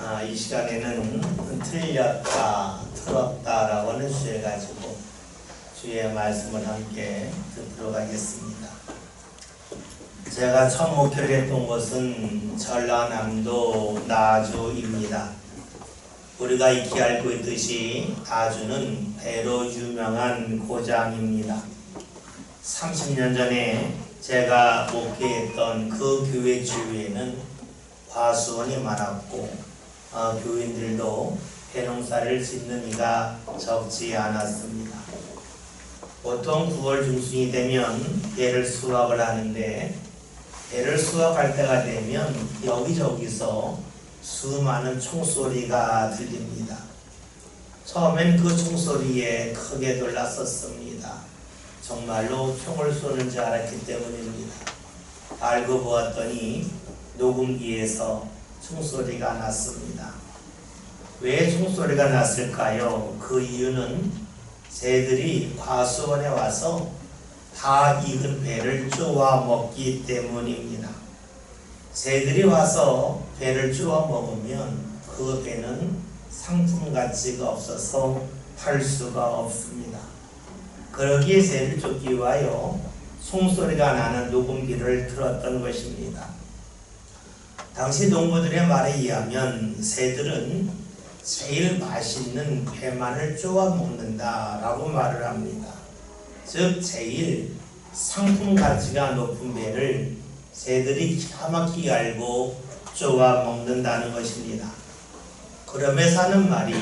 이 시간에는 틀렸다, 틀었다 라고 하는 주제 가지고 주의 말씀을 함께 듣도록 하겠습니다. 제가 처음 목회를 했던 곳은 전라남도 나주입니다. 우리가 익히 알고 있듯이 나주는 배로 유명한 고장입니다. 30년 전에 제가 목회했던 그 교회 주위에는 과수원이 많았고 교인들도 배농사를 짓는 이가 적지 않았습니다. 보통 9월 중순이 되면 배를 수확을 하는데 배를 수확할 때가 되면 여기저기서 수많은 총소리가 들립니다. 처음엔 그 총소리에 크게 놀랐었습니다. 정말로 총을 쏘는 줄 알았기 때문입니다. 알고 보았더니 녹음기에서 총소리가 났습니다. 왜 총소리가 났을까요? 그 이유는 새들이 과수원에 와서 다 익은 배를 쪼아 먹기 때문입니다. 새들이 와서 배를 쪼아 먹으면 그 배는 상품 가치가 없어서 팔 수가 없습니다. 그러기에 새를 쫓기 위하여 총소리가 나는 녹음기를 틀었던 것입니다. 당시 농부들의 말에 의하면 새들은 제일 맛있는 배만을 쪼아 먹는다 라고 말을 합니다. 즉 제일 상품 가치가 높은 배를 새들이 기가 막히게 알고 쪼아 먹는다는 것입니다. 그러면서 하는 말이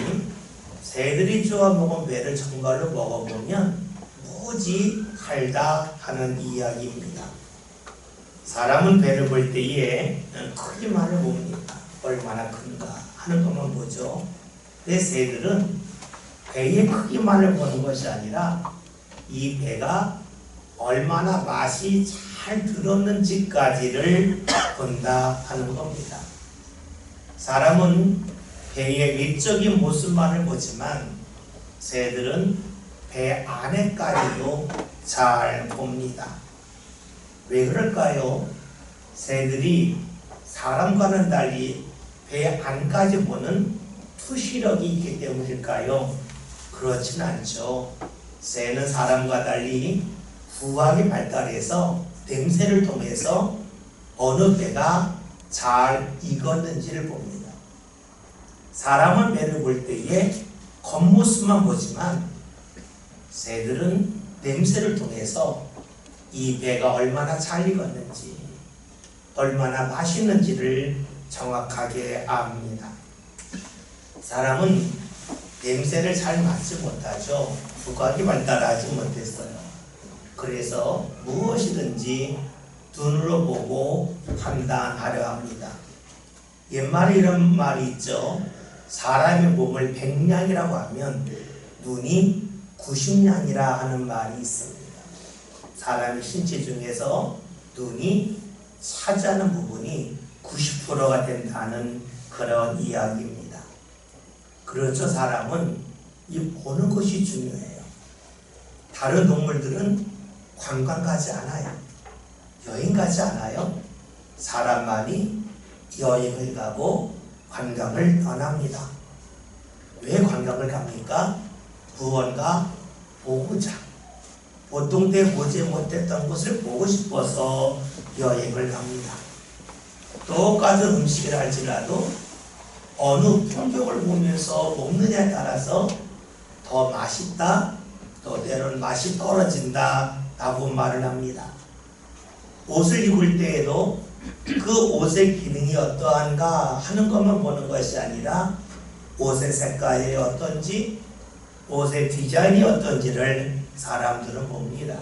새들이 쪼아 먹은 배를 정말로 먹어보면 무지 달다 하는 이야기입니다. 사람은 배를 볼 때에 크기만을 봅니다. 얼마나 큰가 하는 것만 보죠. 근데 새들은 배의 크기만을 보는 것이 아니라 이 배가 얼마나 맛이 잘 들었는지까지를 본다 하는 겁니다. 사람은 배의 외적인 모습만을 보지만 새들은 배 안에까지도 잘 봅니다. 왜 그럴까요? 새들이 사람과는 달리 배 안까지 보는 투시력이 있기 때문일까요? 그렇진 않죠. 새는 사람과 달리 후각이 발달해서 냄새를 통해서 어느 배가 잘 익었는지를 봅니다. 사람은 배를 볼 때에 겉모습만 보지만 새들은 냄새를 통해서 이 배가 얼마나 잘 익었는지, 얼마나 맛있는지를 정확하게 압니다. 사람은 냄새를 잘 맡지 못하죠. 후각이 발달하지 못했어요. 그래서 무엇이든지 눈으로 보고 판단하려 합니다. 옛말에 이런 말이 있죠. 사람의 몸을 100냥이라고 하면 눈이 90냥이라 하는 말이 있습니다. 사람의 신체 중에서 눈이 차지하는 부분이 90%가 된다는 그런 이야기입니다. 그렇죠. 사람은 이 보는 것이 중요해요. 다른 동물들은 관광 가지 않아요. 여행 가지 않아요. 사람만이 여행을 가고 관광을 떠납니다. 왜 관광을 갑니까? 무언가 보고자. 보통 때 보지 못했던 것을 보고 싶어서 여행을 갑니다. 똑같은 음식이라 할지라도 어느 풍경을 보면서 먹느냐에 따라서 더 맛있다, 또 때로는 맛이 떨어진다 라고 말을 합니다. 옷을 입을 때에도 그 옷의 기능이 어떠한가 하는 것만 보는 것이 아니라 옷의 색깔이 어떤지, 옷의 디자인이 어떤지를 사람들은 봅니다.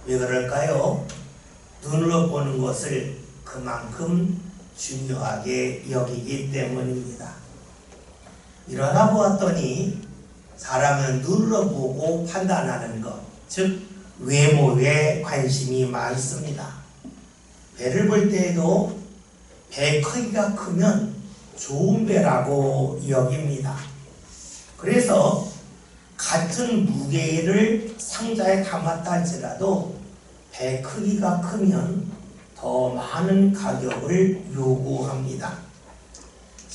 왜 그럴까요? 눈으로 보는 것을 그만큼 중요하게 여기기 때문입니다. 이러다 보았더니 사람은 눈으로 보고 판단하는 것, 즉 외모에 관심이 많습니다. 배를 볼 때에도 배 크기가 크면 좋은 배라고 여깁니다. 그래서 같은 무게를 상자에 담았다 할지라도 배 크기가 크면 더 많은 가격을 요구합니다.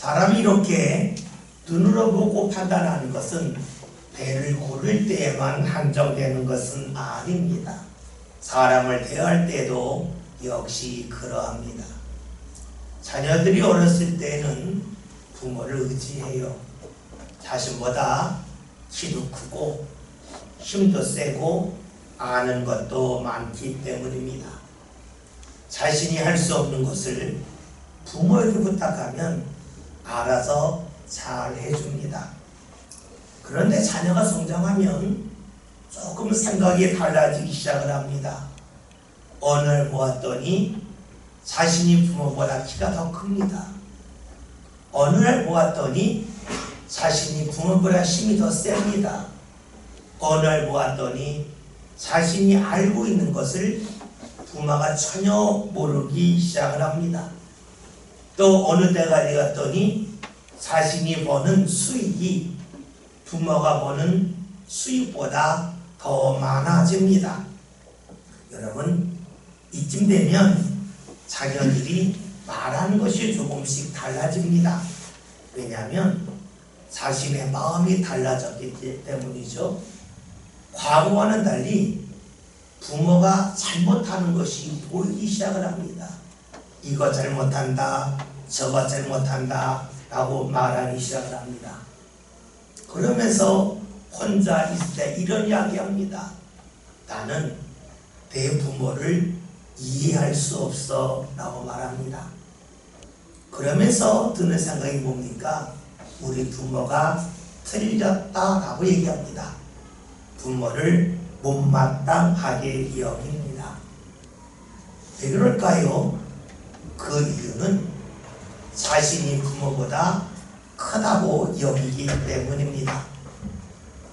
사람이 이렇게 눈으로 보고 판단하는 것은 배를 고를 때에만 한정되는 것은 아닙니다. 사람을 대할 때도 역시 그러합니다. 자녀들이 어렸을 때는 부모를 의지해요. 자신보다 키도 크고 힘도 세고 아는 것도 많기 때문입니다. 자신이 할 수 없는 것을 부모에게 부탁하면 알아서 잘 해줍니다. 그런데 자녀가 성장하면 조금 생각이 달라지기 시작을 합니다. 어느 날 보았더니 자신이 부모보다 키가 더 큽니다. 어느 날 보았더니 자신이 부모보다 힘이 더 셉니다. 어느 날 보았더니 자신이 알고 있는 것을 부모가 전혀 모르기 시작을 합니다. 또 어느 때가 되었더니 자신이 버는 수익이 부모가 버는 수익보다 더 많아집니다. 여러분, 이쯤 되면 자녀들이 말하는 것이 조금씩 달라집니다. 왜냐하면 자신의 마음이 달라졌기 때문이죠. 과거와는 달리 부모가 잘못하는 것이 보이기 시작을 합니다. 이거 잘못한다, 저거 잘못한다 라고 말하기 시작을 합니다. 그러면서 혼자 있을 때 이런 이야기합니다. 나는 내 부모를 이해할 수 없어 라고 말합니다. 그러면서 드는 생각이 뭡니까? 우리 부모가 틀렸다라고 얘기합니다. 부모를 못마땅하게 여깁니다. 왜 그럴까요? 그 이유는 자신이 부모보다 크다고 여기기 때문입니다.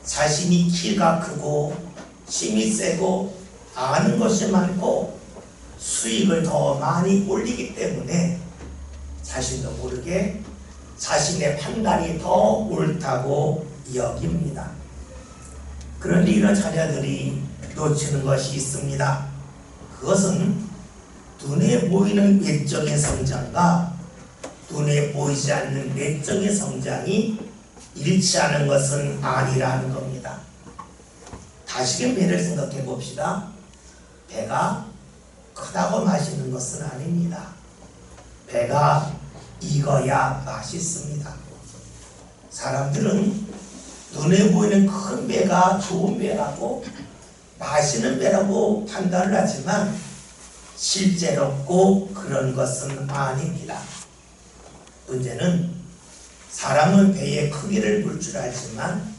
자신이 키가 크고 힘이 세고 아는 것이 많고 수익을 더 많이 올리기 때문에 자신도 모르게 자신의 판단이 더 옳다고 여깁니다. 그런데 이런 자녀들이 놓치는 것이 있습니다. 그것은 눈에 보이는 외적인 성장과 눈에 보이지 않는 내적인 성장이 일치하는 것은 아니라는 겁니다. 다시금 배를 생각해 봅시다. 배가 크다고 마시는 것은 아닙니다. 배가 익어야 맛있습니다. 사람들은 눈에 보이는 큰 배가 좋은 배라고 마시는 배라고 판단을 하지만 실제로 꼭 그런 것은 아닙니다. 문제는 사람은 배의 크기를 볼 줄 알지만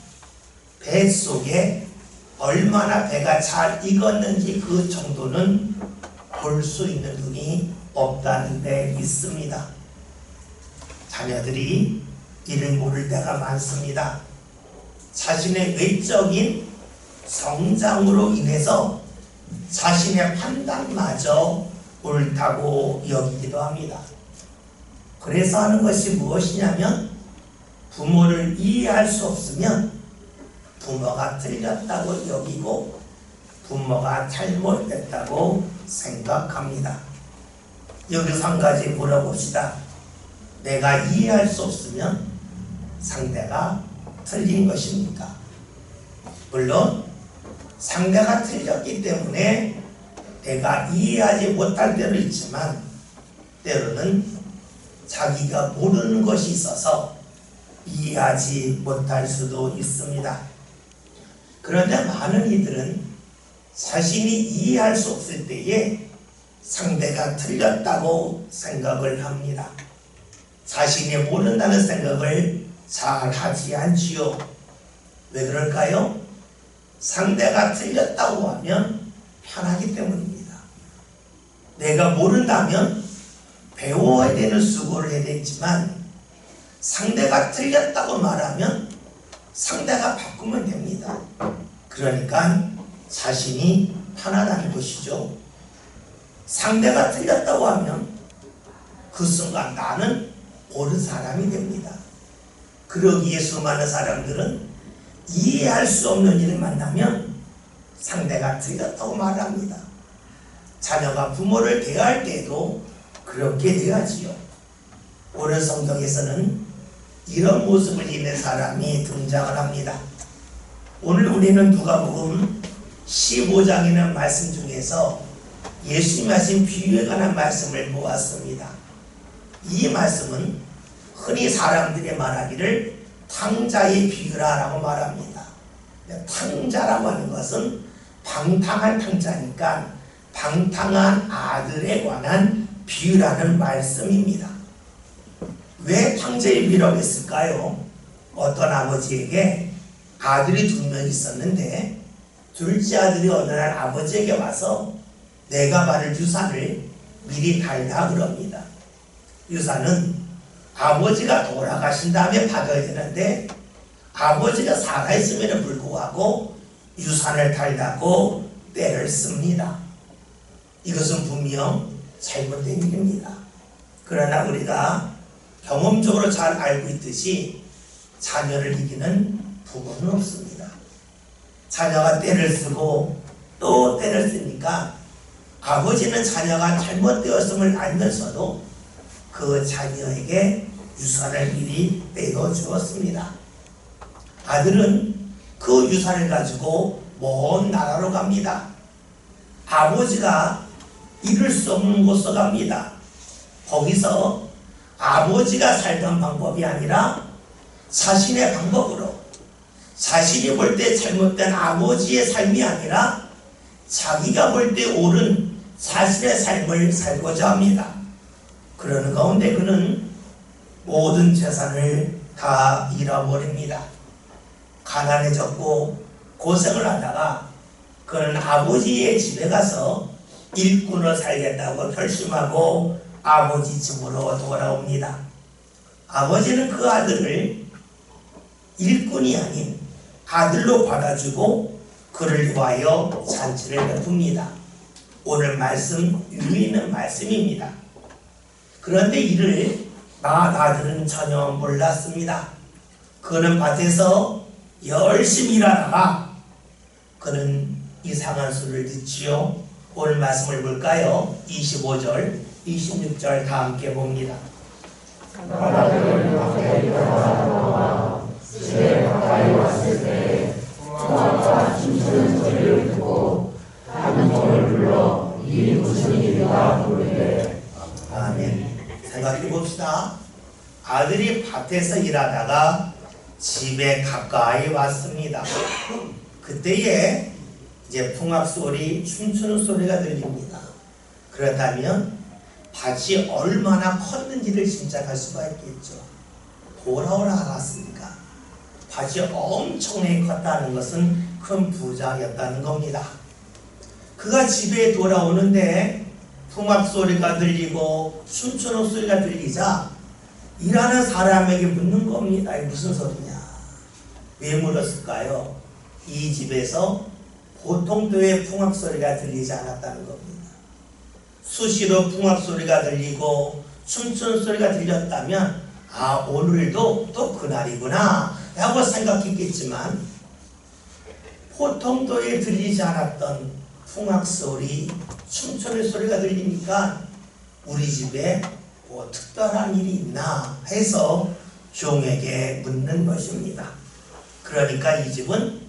배 속에 얼마나 배가 잘 익었는지 그 정도는 볼 수 있는 눈이 없다는 데 있습니다. 자녀들이 이를 모를 때가 많습니다. 자신의 외적인 성장으로 인해서 자신의 판단마저 옳다고 여기기도 합니다. 그래서 하는 것이 무엇이냐면 부모를 이해할 수 없으면 부모가 틀렸다고 여기고 부모가 잘못됐다고 생각합니다. 여기서 한 가지 물어봅시다. 내가 이해할 수 없으면 상대가 틀린 것입니까? 물론 상대가 틀렸기 때문에 내가 이해하지 못할 때도 있지만 때로는 자기가 모르는 것이 있어서 이해하지 못할 수도 있습니다. 그런데 많은 이들은 자신이 이해할 수 없을 때에 상대가 틀렸다고 생각을 합니다. 자신이 모른다는 생각을 잘 하지 않지요. 왜 그럴까요? 상대가 틀렸다고 하면 편하기 때문입니다. 내가 모른다면 배워야 되는 수고를 해야 되지만 상대가 틀렸다고 말하면 상대가 바꾸면 됩니다. 그러니까 자신이 편안한 것이죠. 상대가 틀렸다고 하면 그 순간 나는 옳은 사람이 됩니다. 그러기에 수많은 사람들은 이해할 수 없는 일을 만나면 상대가 틀렸다고 말합니다. 자녀가 부모를 대할 때도 그렇게 대하지요. 오늘 성경에서는 이런 모습을 입는 사람이 등장을 합니다. 오늘 우리는 누가복음 15장에 있는 말씀 중에서 예수님이 하신 비유에 관한 말씀을 보았습니다. 이 말씀은 흔히 사람들이 말하기를 탕자의 비유라고 말합니다. 탕자라고 하는 것은 방탕한 탕자니까 방탕한 아들에 관한 비유라는 말씀입니다. 왜 탕자의 비유라고 했을까요? 어떤 아버지에게 아들이 2명 있었는데 둘째 아들이 어느 날 아버지에게 와서 내가 받을 유산을 미리 달라 그럽니다. 유산은 아버지가 돌아가신 다음에 받아야 되는데 아버지가 살아있음에도 불구하고 유산을 달라고 때를 씁니다. 이것은 분명 잘못된 일입니다. 그러나 우리가 경험적으로 잘 알고 있듯이 자녀를 이기는 부모는 없습니다. 자녀가 때를 쓰고 또 때를 쓰니까 아버지는 자녀가 잘못되었음을 알면서도 그 자녀에게 유산을 미리 떼어주었습니다. 아들은 그 유산을 가지고 먼 나라로 갑니다. 아버지가 이룰 수 없는 곳으로 갑니다. 거기서 아버지가 살던 방법이 아니라 자신의 방법으로, 자신이 볼 때 잘못된 아버지의 삶이 아니라 자기가 볼 때 옳은 자신의 삶을 살고자 합니다. 그러는 가운데 그는 모든 재산을 다 잃어버립니다. 가난해졌고 고생을 하다가 그는 아버지의 집에 가서 일꾼으로 살겠다고 결심하고 아버지 집으로 돌아옵니다. 아버지는 그 아들을 일꾼이 아닌 아들로 받아주고 그를 위하여 잔치를 베풉니다. 오늘 말씀 의미 있는 말씀입니다. 그런데 이를 아들은 전혀 몰랐습니다. 그는 밭에서 열심히 일하다가 그는 이상한 소리를 듣지요. 오늘 말씀을 볼까요? 25절, 26절 다 함께 봅니다. 아들은 밖에 일어나다가 집에 가까이 왔을 때 부모가 춤추는 소리를 듣고 다른 종을 불러 이 무슨 일이다 부르되. 아멘. 생각해 봅시다. 아들이 밭에서 일하다가 집에 가까이 왔습니다. 그때에 이제 풍악소리, 춤추는 소리가 들립니다. 그렇다면 밭이 얼마나 컸는지를 짐작할 수가 있겠죠. 돌아오라 알았으니까 밭이 엄청나게 컸다는 것은 큰 부자였다는 겁니다. 그가 집에 돌아오는데 풍악소리가 들리고 춤추는 소리가 들리자 일하는 사람에게 묻는 겁니다. 이게 무슨 소리냐? 왜 물었을까요? 이 집에서 보통도의 풍악소리가 들리지 않았다는 겁니다. 수시로 풍악소리가 들리고 춤추는 소리가 들렸다면 오늘도 또 그날이구나 라고 생각했겠지만 보통도에 들리지 않았던 풍악소리, 춤추는 소리가 들리니까 우리 집에 뭐 특별한 일이 있나 해서 종에게 묻는 것입니다. 그러니까 이 집은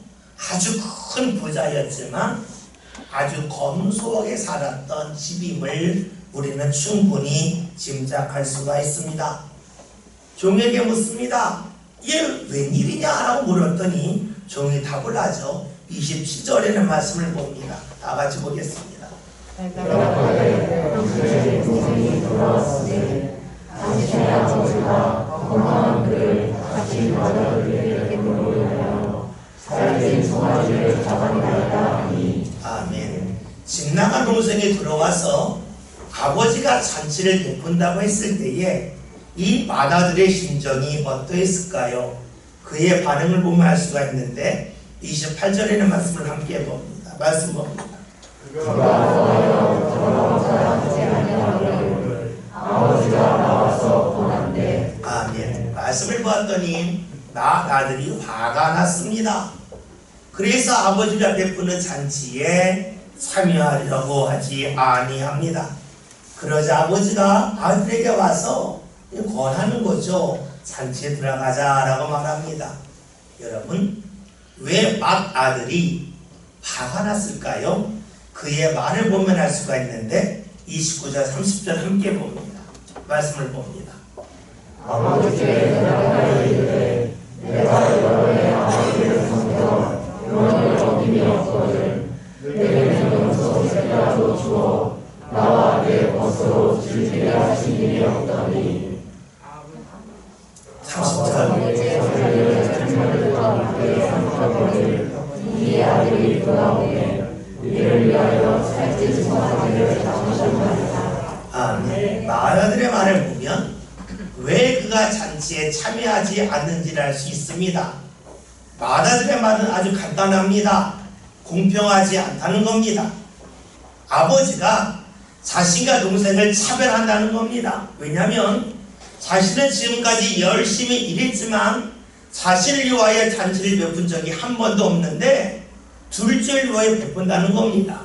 아주 큰 부자였지만 아주 검소하게 살았던 집임을 우리는 충분히 짐작할 수가 있습니다. 종에게 묻습니다. 이게 웬일이냐라고 물었더니 종이 답을 하죠. 27절에는 말씀을 봅니다. 다 같이 보겠습니다. 당신의 동생이 돌아왔으니 당신의 아버지가 건강한 그를 같이 받아들이게 물으려 살찐 송아지를 잡아내었다 하니. 아멘. 집 나간 동생이 들어와서 아버지가 잔치를 베푼다고 했을 때에 이 맏아들의 심정이 어떠했을까요? 그의 반응을 보면 알 수가 있는데 28절에는 말씀을 함께 봅니다. 말씀 봅니다. 그가 나와서 돌아오자 하지 아니하기를 아버지가 나와서 보는데. 아멘. 말씀을 보았더니 아들이 화가 났습니다. 그래서 아버지가 베푸는 잔치에 참여하려고 하지 아니합니다. 그러자 아버지가 아들에게 와서 권하는 거죠. 잔치에 들어가자라고 말합니다. 여러분, 왜 맏아들이 화가 났을까요? 그의 말을 보면 알 수가 있는데 29절 30절 함께 봅니다. 말씀을 봅니다. 아버지께 대답하여 내가 너의 아버지를 섬겨 명을 어김이 없거든 내게 명령서 색이라도 주어 나와 내 벗으로 즐기게 하신 일이 없다니 30절 이 아들이 돌아오게 이를 위하여 살찌 증거하기를 장수하리라. 아멘. 맏아들의 말을 보면 왜 그가 잔치에 참여하지 않는지를 알 수 있습니다. 맏아들의 말은 아주 간단합니다. 공평하지 않다는 겁니다. 아버지가 자신과 동생을 차별한다는 겁니다. 왜냐하면 자신은 지금까지 열심히 일했지만 자신을 위하여 잔치를 베푼 적이 한 번도 없는데 둘째를 위하여 베푼다는 겁니다.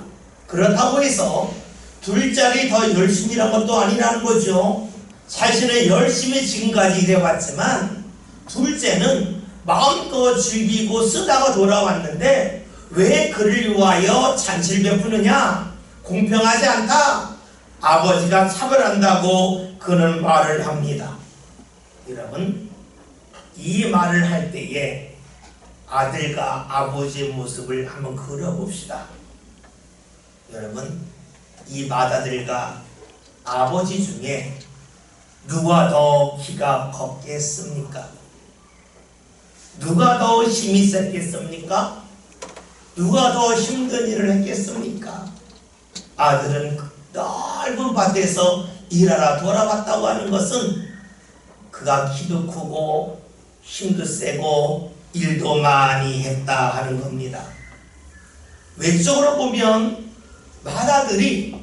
그렇다고 해서 둘째를 더 열심히 일한 것도 아니라는 거죠. 자신은 열심히 지금까지 일해왔지만 둘째는 마음껏 즐기고 쓰다가 돌아왔는데 왜 그를 위하여 잔치를 베푸느냐? 공평하지 않다. 아버지가 차별한다고 그는 말을 합니다. 여러분, 이 말을 할 때에 아들과 아버지의 모습을 한번 그려봅시다. 여러분, 이 맏아들과 아버지 중에 누가 더 키가 컸겠습니까? 누가 더 힘이 셌겠습니까? 누가 더 힘든 일을 했겠습니까? 아들은 넓은 밭에서 일하러 돌아왔다고 하는 것은 그가 키도 크고 힘도 세고 일도 많이 했다 하는 겁니다. 외적으로 보면 맏아들이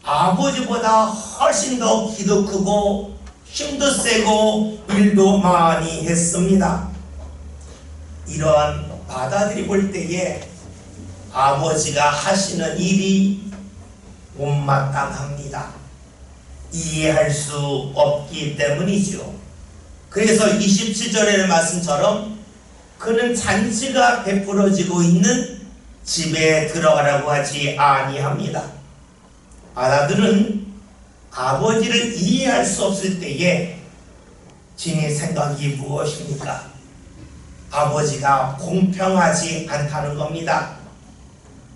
아버지보다 훨씬 더 키도 크고 힘도 세고 일도 많이 했습니다. 이러한 맏아들이 볼 때에 아버지가 하시는 일이 못마땅합니다. 이해할 수 없기 때문이죠. 그래서 27절의 말씀처럼 그는 잔치가 베풀어지고 있는 집에 들어가라고 하지 아니합니다. 아들은 아버지를 이해할 수 없을 때에 지닌 생각이 무엇입니까? 아버지가 공평하지 않다는 겁니다.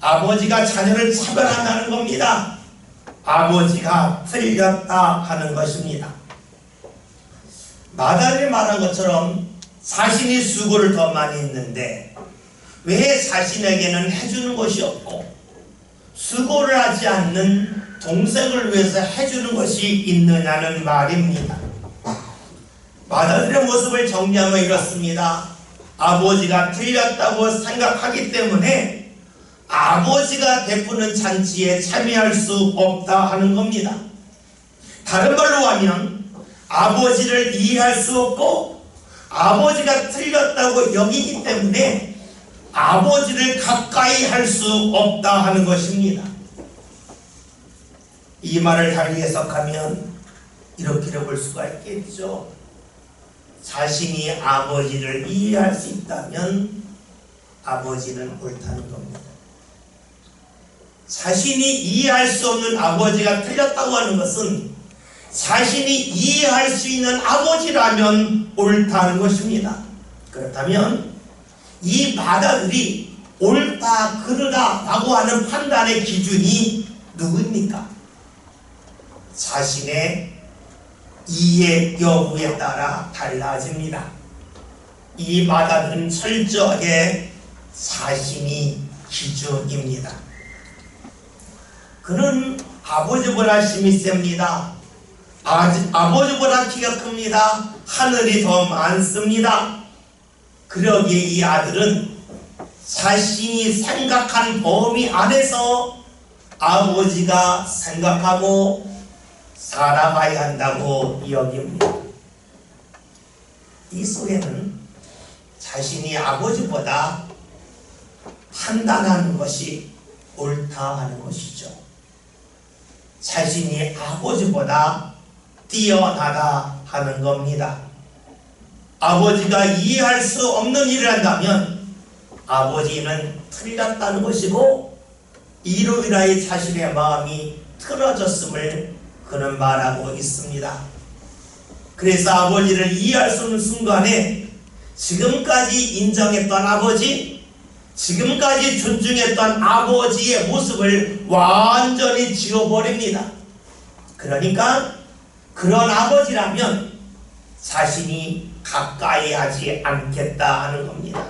아버지가 자녀를 차별한다는 겁니다. 아버지가 틀렸다 하는 것입니다. 맏아들이 말한 것처럼 자신이 수고를 더 많이 했는데 왜 자신에게는 해주는 것이 없고 수고를 하지 않는 동생을 위해서 해주는 것이 있느냐는 말입니다. 맏아들의 모습을 정리하면 이렇습니다. 아버지가 틀렸다고 생각하기 때문에 아버지가 베푸는 잔치에 참여할 수 없다 하는 겁니다. 다른 말로 하면 아버지를 이해할 수 없고 아버지가 틀렸다고 여기기 때문에 아버지를 가까이 할 수 없다 하는 것입니다. 이 말을 달리 해석하면 이렇게 볼 수가 있겠죠. 자신이 아버지를 이해할 수 있다면 아버지는 옳다는 겁니다. 자신이 이해할 수 없는 아버지가 틀렸다고 하는 것은 자신이 이해할 수 있는 아버지라면 옳다는 것입니다. 그렇다면 이 맏아들이 옳다 그르다 라고 하는 판단의 기준이 누구입니까? 자신의 이해 여부에 따라 달라집니다. 이 맏아들은 철저하게 자신이 기준입니다. 그는 아버지보다 힘이 셉니다. 아버지보다 키가 큽니다. 하늘이 더 많습니다. 그러기에 이 아들은 자신이 생각한 범위 안에서 아버지가 생각하고 살아가야 한다고 여깁니다. 이 속에는 자신이 아버지보다 판단하는 것이 옳다 하는 것이죠. 자신이 아버지보다 뛰어나다 하는 겁니다. 아버지가 이해할 수 없는 일을 한다면 아버지는 틀렸다는 것이고 이로 인하여 자신의 마음이 틀어졌음을 그는 말하고 있습니다. 그래서 아버지를 이해할 수 없는 순간에 지금까지 인정했던 아버지, 지금까지 존중했던 아버지의 모습을 완전히 지워버립니다. 그러니까 그런 아버지라면 자신이 가까이 하지 않겠다 하는 겁니다.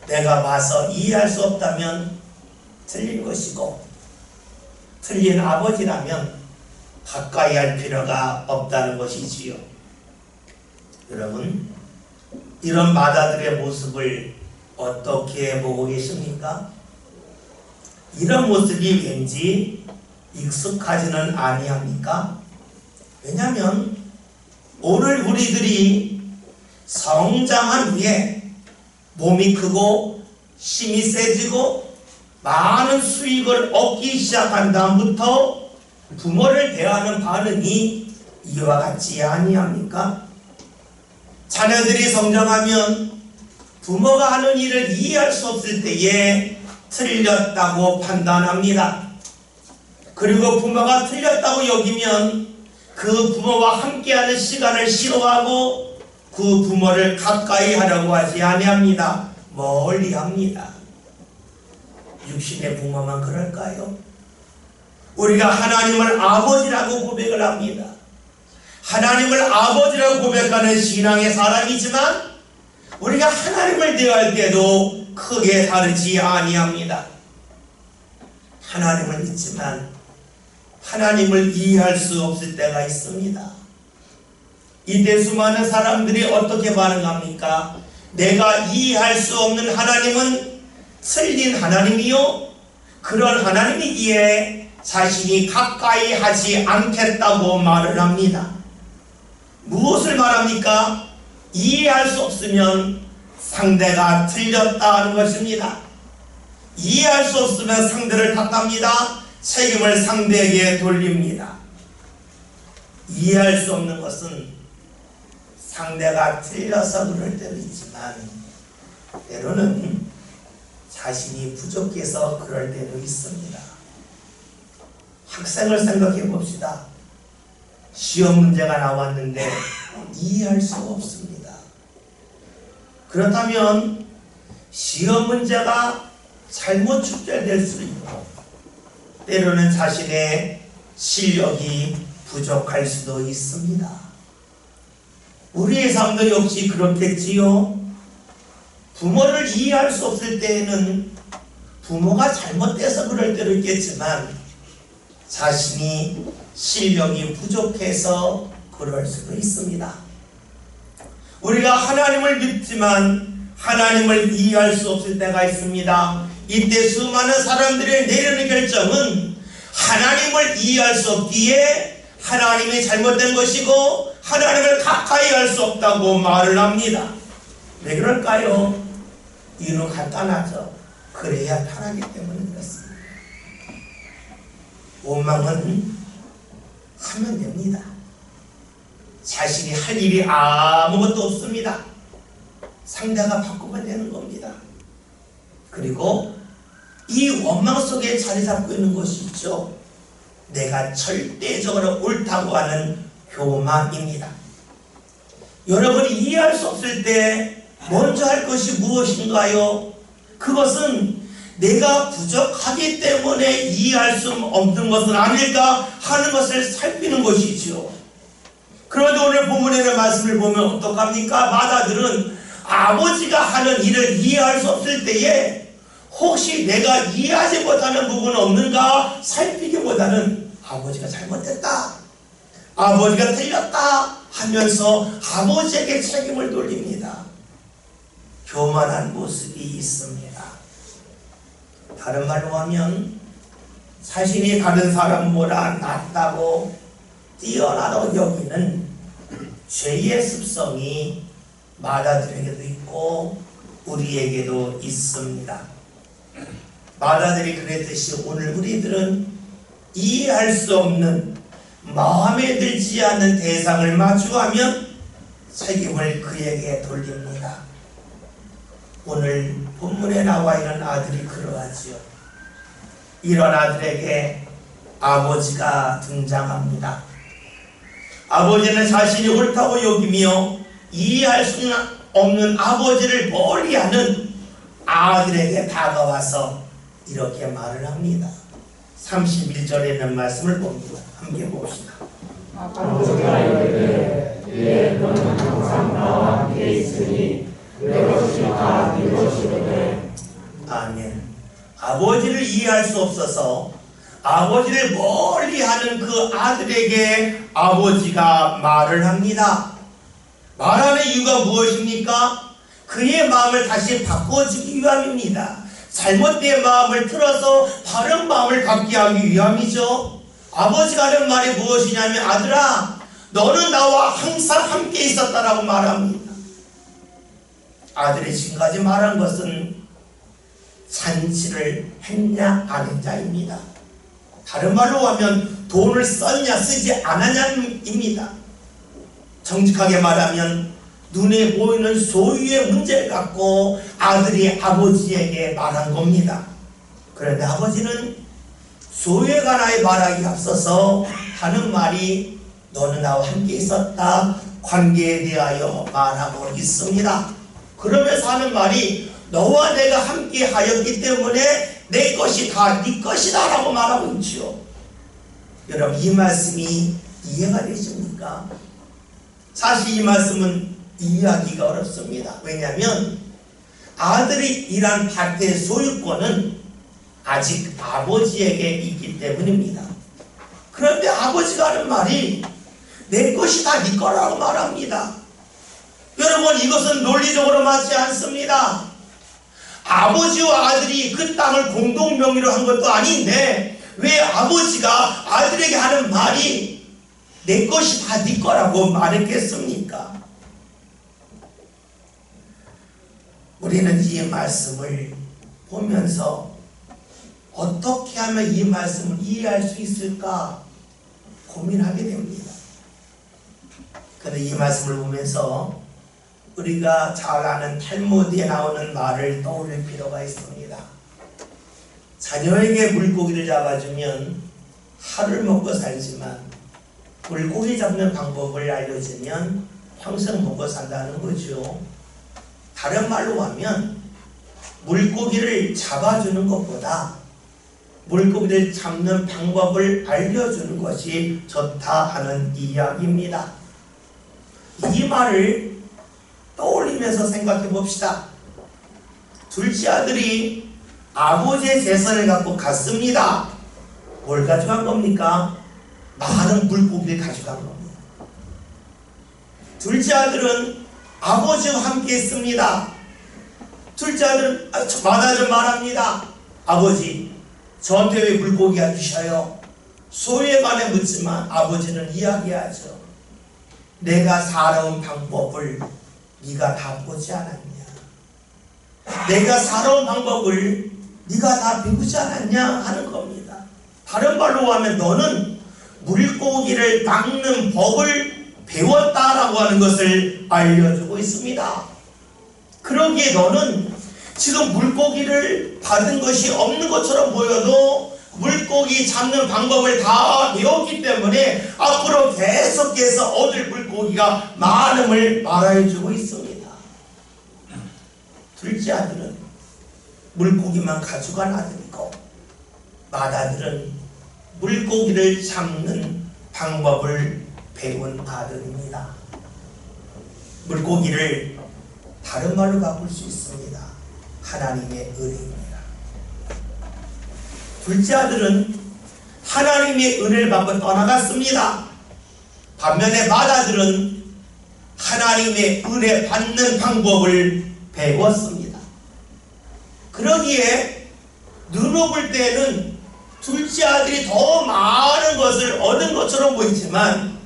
내가 봐서 이해할 수 없다면 틀린 것이고, 틀린 아버지라면 가까이 할 필요가 없다는 것이지요. 여러분, 이런 마다들의 모습을 어떻게 보고 계십니까? 이런 모습이 왠지 익숙하지는 아니합니까? 왜냐하면 오늘 우리들이 성장한 후에 몸이 크고 힘이 세지고 많은 수익을 얻기 시작한 다음부터 부모를 대하는 반응이 이와 같지 아니합니까? 자녀들이 성장하면 부모가 하는 일을 이해할 수 없을 때에 틀렸다고 판단합니다. 그리고 부모가 틀렸다고 여기면 그 부모와 함께하는 시간을 싫어하고 그 부모를 가까이 하려고 하지 아니합니다. 멀리합니다. 육신의 부모만 그럴까요? 우리가 하나님을 아버지라고 고백을 합니다. 하나님을 아버지라고 고백하는 신앙의 사람이지만 우리가 하나님을 대할 때도 크게 다르지 아니합니다. 하나님을 믿지만 하나님을 이해할 수 없을 때가 있습니다. 이때 수많은 사람들이 어떻게 반응합니까? 내가 이해할 수 없는 하나님은 틀린 하나님이요, 그런 하나님이기에 자신이 가까이 하지 않겠다고 말을 합니다. 무엇을 말합니까? 이해할 수 없으면 상대가 틀렸다는 것입니다. 이해할 수 없으면 상대를 탓합니다. 책임을 상대에게 돌립니다. 이해할 수 없는 것은 상대가 틀려서 그럴 때도 있지만 때로는 자신이 부족해서 그럴 때도 있습니다. 학생을 생각해 봅시다. 시험 문제가 나왔는데 이해할 수가 없습니다. 그렇다면 시험 문제가 잘못 출제될 수 있고 때로는 자신의 실력이 부족할 수도 있습니다. 우리의 삶도 역시 그렇겠지요. 부모를 이해할 수 없을 때에는 부모가 잘못돼서 그럴 때도 있겠지만 자신이 실력이 부족해서 그럴 수도 있습니다. 우리가 하나님을 믿지만 하나님을 이해할 수 없을 때가 있습니다. 이때 수많은 사람들이 내리는 결정은 하나님을 이해할 수 없기에 하나님이 잘못된 것이고 하나님을 가까이 할 수 없다고 말을 합니다. 왜 그럴까요? 이유는 간단하죠. 그래야 편하기 때문에 그렇습니다. 원망은 하면 됩니다. 자신이 할 일이 아무것도 없습니다. 상대가 바꾸면 되는 겁니다. 그리고 이 원망 속에 자리 잡고 있는 것이 있죠. 내가 절대적으로 옳다고 하는 교만입니다. 여러분이 이해할 수 없을 때 먼저 할 것이 무엇인가요? 그것은 내가 부족하기 때문에 이해할 수 없는 것은 아닐까 하는 것을 살피는 것이지요. 그런데 오늘 본문의 말씀을 보면 어떡합니까? 마다들은 아버지가 하는 일을 이해할 수 없을 때에 혹시 내가 이해하지 못하는 부분은 없는가 살피기보다는 아버지가 잘못됐다, 아버지가 틀렸다 하면서 아버지에게 책임을 돌립니다. 교만한 모습이 있습니다. 다른 말로 하면 자신이 다른 사람보다 낫다고 뛰어나다고 여기는 죄의 습성이 마다들에게도 있고 우리에게도 있습니다. 마다들이 그랬듯이 오늘 우리들은 이해할 수 없는 마음에 들지 않는 대상을 마주하면 책임을 그에게 돌립니다. 오늘 본문에 나와 있는 아들이 그러하지요. 이런 아들에게 아버지가 등장합니다. 아버지는 자신이 옳다고 여기며 이해할 수 없는 아버지를 멀리하는 아들에게 다가와서 이렇게 말을 합니다. 31절에 있는 말씀을 봅니다. 함께 봅시다. 아버지가 이르되 이에 너는 항상 나와 함께 있으니 내 것이 다 네 것이로되. 아멘. 아버지를 이해할 수 없어서 아버지를 멀리하는 그 아들에게 아버지가 말을 합니다. 말하는 이유가 무엇입니까? 그의 마음을 다시 바꿔주기 위함입니다. 잘못된 마음을 틀어서 바른 마음을 갖게 하기 위함이죠. 아버지가 하는 말이 무엇이냐면 아들아 너는 나와 항상 함께 있었다라고 말합니다. 아들이 지금까지 말한 것은 잔치를 했냐 안 했냐입니다. 다른 말로 하면 돈을 썼냐 쓰지 않았냐입니다. 정직하게 말하면 눈에 보이는 소유의 문제를 갖고 아들이 아버지에게 말한 겁니다. 그런데 아버지는 소유에 관하여 말하기 앞서서 하는 말이 너는 나와 함께 있었다 관계에 대하여 말하고 있습니다. 그러면서 하는 말이 너와 내가 함께 하였기 때문에 내 것이 다 네 것이다 라고 말하고 있죠. 여러분 이 말씀이 이해가 되십니까? 사실 이 말씀은 이해하기가 어렵습니다. 왜냐하면 아들이 일한 밭의 소유권은 아직 아버지에게 있기 때문입니다. 그런데 아버지가 하는 말이 내 것이 다 네 거라고 말합니다. 여러분 이것은 논리적으로 맞지 않습니다. 아버지와 아들이 그 땅을 공동 명의로 한 것도 아닌데 왜 아버지가 아들에게 하는 말이 내 것이 다 네 거라고 말했겠습니까? 우리는 이 말씀을 보면서 어떻게 하면 이 말씀을 이해할 수 있을까 고민하게 됩니다. 그런데 이 말씀을 보면서 우리가 잘 아는 탈무드에 나오는 말을 떠올릴 필요가 있습니다. 자녀에게 물고기를 잡아주면 하루를 먹고 살지만 물고기 잡는 방법을 알려주면 평생 먹고 산다는 거죠. 다른 말로 하면 물고기를 잡아주는 것보다 물고기를 잡는 방법을 알려주는 것이 좋다 하는 이야기입니다. 이 말을 떠올리면서 생각해 봅시다. 둘째 아들이 아버지의 재산을 갖고 갔습니다. 뭘 가져간 겁니까? 많은 물고기를 가져간 겁니다. 둘째 아들은 아버지와 함께 했습니다. 둘째 아들은 마다를 말합니다. 아버지, 저한테 왜 물고기가 주셔요? 소유에 관해 묻지만 아버지는 이야기하죠. 내가 살아온 방법을 네가 다 보지 않았냐? 내가 살아온 방법을 네가 다 배우지 않았냐? 하는 겁니다. 다른 말로 하면 너는 물고기를 낚는 법을 배웠다라고 하는 것을 알려주고 있습니다. 그러기에 너는 지금 물고기를 받은 것이 없는 것처럼 보여도 물고기 잡는 방법을 다 배웠기 때문에 앞으로 계속해서 얻을 물고기가 많음을 말해주고 있습니다. 둘째 아들은 물고기만 가져간 아들이고 맏아들은 물고기를 잡는 방법을 배운 아들입니다. 물고기를 다른 말로 바꿀 수 있습니다. 하나님의 은혜입니다. 둘째 아들은 하나님의 은혜를 받고 떠나갔습니다. 반면에 맏아들은 하나님의 은혜 받는 방법을 배웠습니다. 그러기에 눈으로 볼 때는 둘째 아들이 더 많은 것을 얻은 것처럼 보이지만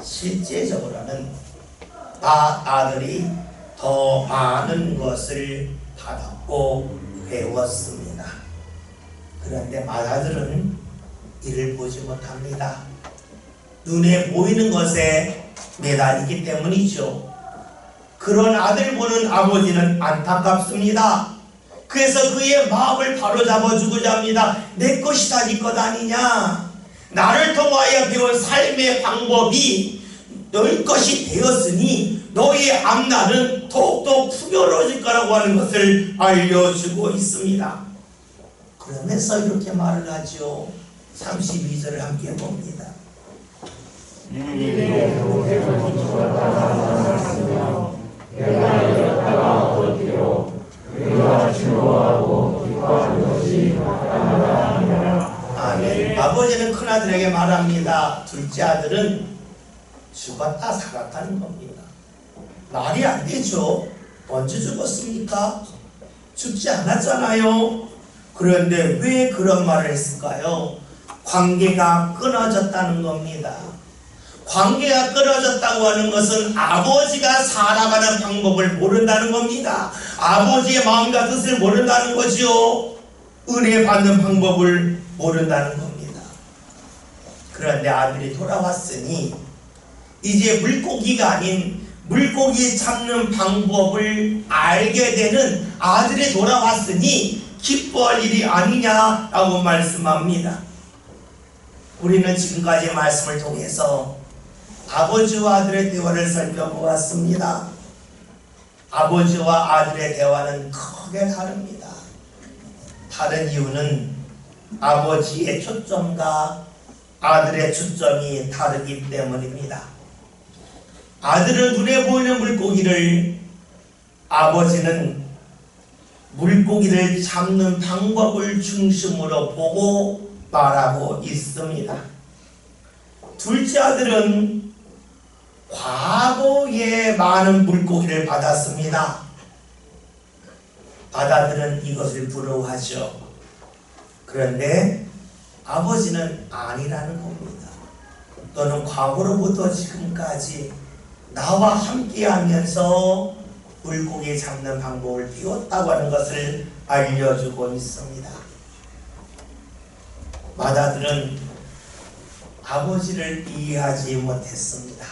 실제적으로는 맏아들이 더 많은 것을 받았고 배웠습니다. 그런데 맏아들은 이를 보지 못합니다. 눈에 보이는 것에 매달리기 때문이죠. 그런 아들 보는 아버지는 안타깝습니다. 그래서 그의 마음을 바로잡아주고자 합니다. 내 것이다 네 것 아니냐. 나를 통하여 배운 삶의 방법이 너희 것이 되었으니 너희의 앞날은 더욱더 풍요로워질 거라고 하는 것을 알려주고 있습니다. 그러면서 이렇게 말을 하죠. 32절을 함께 봅니다. 이에 동생은 죽었다가 살아났으며 내가 잃었다가 얻기로 그가 즐거워하고 기뻐하는 것이 마땅하다 하니라. 아멘. 아버지는 큰아들에게 말합니다. 둘째 아들은 죽었다 살았다는 겁니다. 말이 안 되죠. 언제 죽었습니까? 죽지 않았잖아요. 그런데 왜 그런 말을 했을까요? 관계가 끊어졌다는 겁니다. 관계가 끊어졌다고 하는 것은 아버지가 살아가는 방법을 모른다는 겁니다. 아버지의 마음과 뜻을 모른다는 거죠. 은혜 받는 방법을 모른다는 겁니다. 그런데 아들이 돌아왔으니 이제 물고기가 아닌 물고기 잡는 방법을 알게 되는 아들이 돌아왔으니 기뻐할 일이 아니냐라고 말씀합니다. 우리는 지금까지 말씀을 통해서 아버지와 아들의 대화를 살펴보았습니다. 아버지와 아들의 대화는 크게 다릅니다. 다른 이유는 아버지의 초점과 아들의 초점이 다르기 때문입니다. 아들은 눈에 보이는 물고기를, 아버지는 물고기를 잡는 방법을 중심으로 보고 말하고 있습니다. 둘째 아들은 과거에 많은 물고기를 받았습니다. 아들은 이것을 부러워하죠. 그런데 아버지는 아니라는 겁니다. 너는 과거로부터 지금까지 나와 함께 하면서 물고기 잡는 방법을 배웠다고 하는 것을 알려주고 있습니다. 맏아들은 아버지를 이해하지 못했습니다.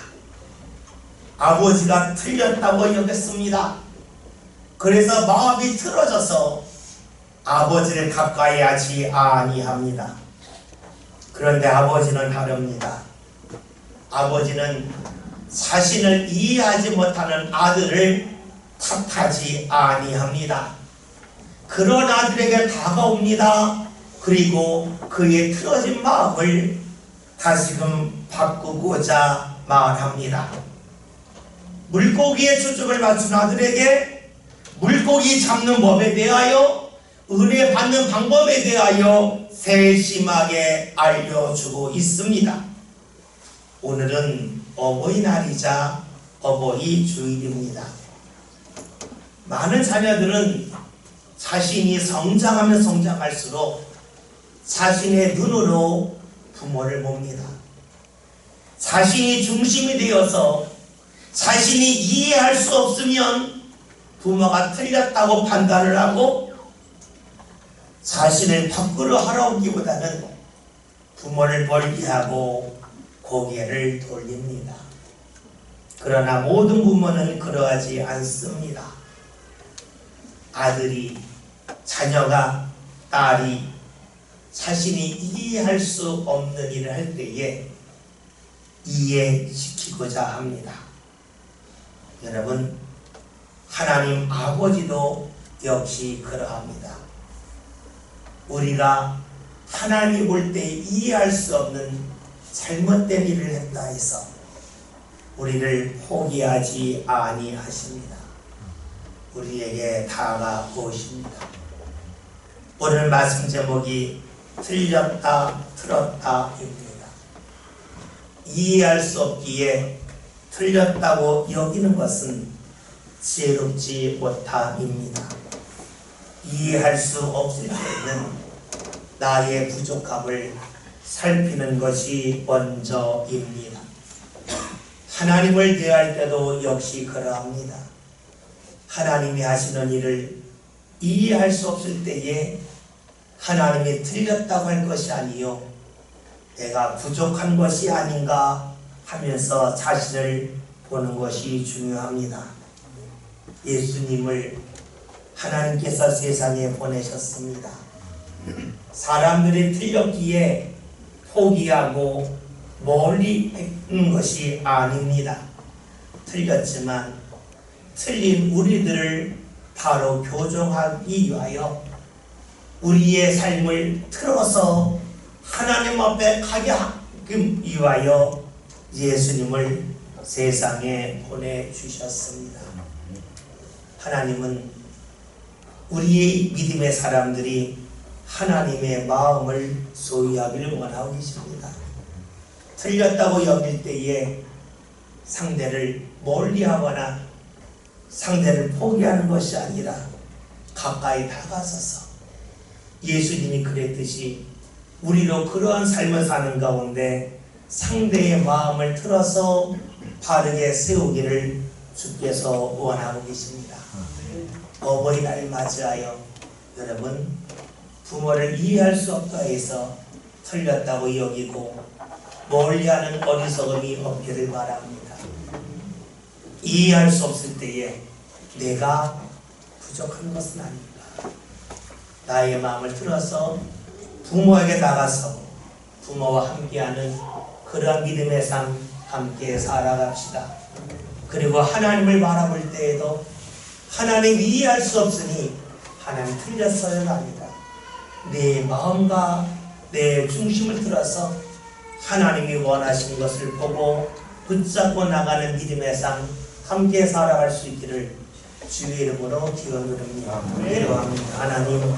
아버지가 틀렸다고 여겼습니다. 그래서 마음이 틀어져서 아버지를 가까이 하지 아니합니다. 그런데 아버지는 다릅니다. 아버지는 자신을 이해하지 못하는 아들을 탓하지 아니합니다. 그런 아들에게 다가옵니다. 그리고 그의 틀어진 마음을 다시금 바꾸고자 말합니다. 물고기의 초점을 맞춘 아들에게 물고기 잡는 법에 대하여, 은혜 받는 방법에 대하여 세심하게 알려주고 있습니다. 오늘은 어버이날이자 어버이 주일입니다. 많은 자녀들은 자신이 성장하면 성장할수록 자신의 눈으로 부모를 봅니다. 자신이 중심이 되어서 자신이 이해할 수 없으면 부모가 틀렸다고 판단을 하고 자신을 밖으로 하라오기보다는 부모를 멀리하고 고개를 돌립니다. 그러나 모든 부모는 그러하지 않습니다. 아들이, 자녀가, 딸이 자신이 이해할 수 없는 일을 할 때에 이해시키고자 합니다. 여러분, 하나님 아버지도 역시 그러합니다. 우리가 하나님 볼 때 이해할 수 없는 잘못된 일을 했다 해서 우리를 포기하지 아니하십니다. 우리에게 다가오십니다. 오늘 말씀 제목이 틀렸다 틀었다입니다. 이해할 수 없기에 틀렸다고 여기는 것은 지혜롭지 못함입니다. 이해할 수 없을 때는 나의 부족함을 살피는 것이 먼저입니다. 하나님을 대할 때도 역시 그러합니다. 하나님이 하시는 일을 이해할 수 없을 때에 하나님이 틀렸다고 할 것이 아니요, 내가 부족한 것이 아닌가 하면서 자신을 보는 것이 중요합니다. 예수님을 하나님께서 세상에 보내셨습니다. 사람들이 틀렸기에 포기하고 멀리 했는 것이 아닙니다. 틀렸지만 틀린 우리들을 바로 교정하기 위하여 우리의 삶을 틀어서 하나님 앞에 가게 하기 위하여 예수님을 세상에 보내주셨습니다. 하나님은 우리의 믿음의 사람들이 하나님의 마음을 소유하기를 원하고 계십니다. 틀렸다고 여길 때에 상대를 멀리하거나 상대를 포기하는 것이 아니라 가까이 다가서서 예수님이 그랬듯이 우리로 그러한 삶을 사는 가운데 상대의 마음을 틀어서 바르게 세우기를 주께서 원하고 계십니다. 어버이날을 맞이하여 여러분 부모를 이해할 수 없다 해서 틀렸다고 여기고 멀리하는 어리석음이 없기를 바랍니다. 이해할 수 없을 때에 내가 부족한 것은 아닌가, 나의 마음을 틀어서 부모에게 나가서 부모와 함께하는 그러한 믿음의 삶 함께 살아갑시다. 그리고 하나님을 바라볼 때에도 하나님 이해할 수 없으니 하나님 틀렸어요가 아니라 내 마음과 내 중심을 들어서 하나님이 원하시는 것을 보고 붙잡고 나가는 믿음의 삶 함께 살아갈 수 있기를 주의 이름으로 기원드립니다. 기도합니다. 하나님